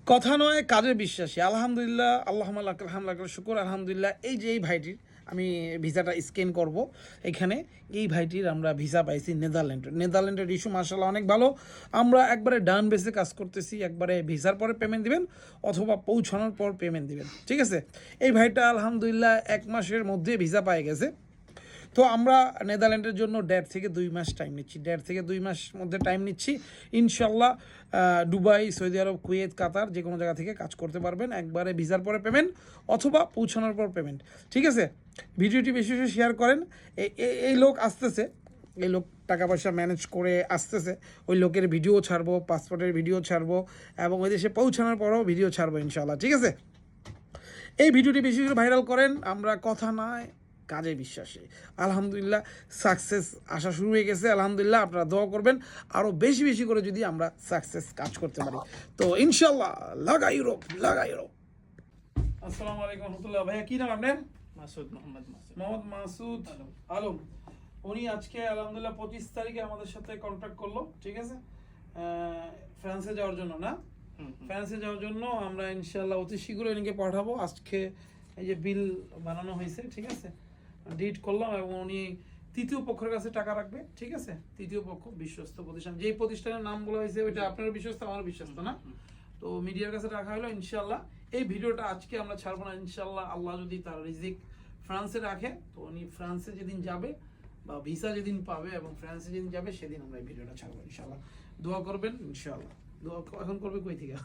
কথা নয় কাজে বিশ্বাসী। আলহামদুলিল্লাহ, আল্লাহুম্মা লাকাল হামদ লাকাল শুকর। আলহামদুলিল্লাহ, এই যে এই ভাইটির আমি ভিসাটা স্ক্যান করব এখানে, এই ভাইটির আমরা ভিসা পাইছি নেদারল্যান্ডের ইস্যু মাশাআল্লাহ অনেক ভালো। আমরা একবারে ডান বেসে কাজ করতেছি, একবারে ভিসার পরে পেমেন্ট দিবেন অথবা পৌঁছানোর পর পেমেন্ট দিবেন, ঠিক আছে। এই ভাইটা আলহামদুলিল্লাহ 1 মাসের মধ্যে ভিসা পাই গেছে। তো আমরা নেদারল্যান্ডের জন্য 1.5 থেকে 2 মাস টাইম নিচ্ছি, 1.5 থেকে 2 মাস মধ্যে টাইম নিচ্ছি। ইনশাল্লাহ দুবাই, সৌদি আরব, কুয়েত, কাতার যে কোনো জায়গা থেকে কাজ করতে পারবেন, একবারে ভিসার পরে পেমেন্ট অথবা পৌঁছানোর পর পেমেন্ট, ঠিক আছে। ভিডিওটি বেশি বেশি শেয়ার করেন। এই লোক আসতেছে, এই লোক টাকা পয়সা ম্যানেজ করে আসতেছে, ওই লোকের ভিডিও ছাড়বো, পাসপোর্টের ভিডিও ছাড়বো এবং ওই দেশে পৌঁছানোর পরও ভিডিও ছাড়বো ইনশাল্লাহ, ঠিক আছে। এই ভিডিওটি বেশি বেশি ভাইরাল করেন। আমরা কথা নয় কাজে বিশ্বাসী। আলহামদুলিল্লাহ সাকসেস আসা শুরু হয়ে গেছে। আলহামদুলিল্লাহ আপনারা দোয়া করবেন আরও বেশি বেশি করে যদি আমরা সাকসেস কাজ করতে পারি। তো ইনশাল্লাহ লাগা ইউরোপ, লাগা ইউরোপ। আসসালামু আলাইকুম রহমতুল্লাহ। ভাইয়া কি নাম আপনার? মোহাম্মদ মাসুদ। মোহাম্মদ মাসুদ আলম। উনি আজকে আলহামদুলিল্লাহ 25 তারিখে আমাদের সাথে কন্ট্যাক্ট করলো, ঠিক আছে, ফ্রান্সে যাওয়ার জন্য না, ফ্রান্সে যাওয়ার জন্য আমরা ইনশাল্লাহ অতি শীঘ্রই এনাকে পাঠাবো। আজকে এই যে বিল বানানো হয়েছে, ঠিক আছে, ডিট করলাম এবং উনি তৃতীয় পক্ষের কাছে টাকা রাখবে, ঠিক আছে। তৃতীয় পক্ষ বিশ্বস্ত প্রতিষ্ঠান, যেই প্রতিষ্ঠানের নাম বলা হয়েছে ওইটা আপনারও বিশ্বস্ত, আমারও বিশ্বস্ত না, তো মিডিয়ার কাছে রাখা হলো ইনশাল্লাহ। এই ভিডিওটা আজকে আমরা ছাড়বো না ইনশাল্লাহ, আল্লাহ যদি তার রিজিক ফ্রান্সে রাখে তো উনি ফ্রান্সে যেদিন যাবে বা ভিসা যেদিন পাবে এবং ফ্রান্সে যেদিন যাবে সেদিন আমরা এই ভিডিওটা ছাড়বো ইনশাল্লাহ। দোয়া করবেন ইনশাল্লাহ। দোয়া এখন করবে কই থেকে?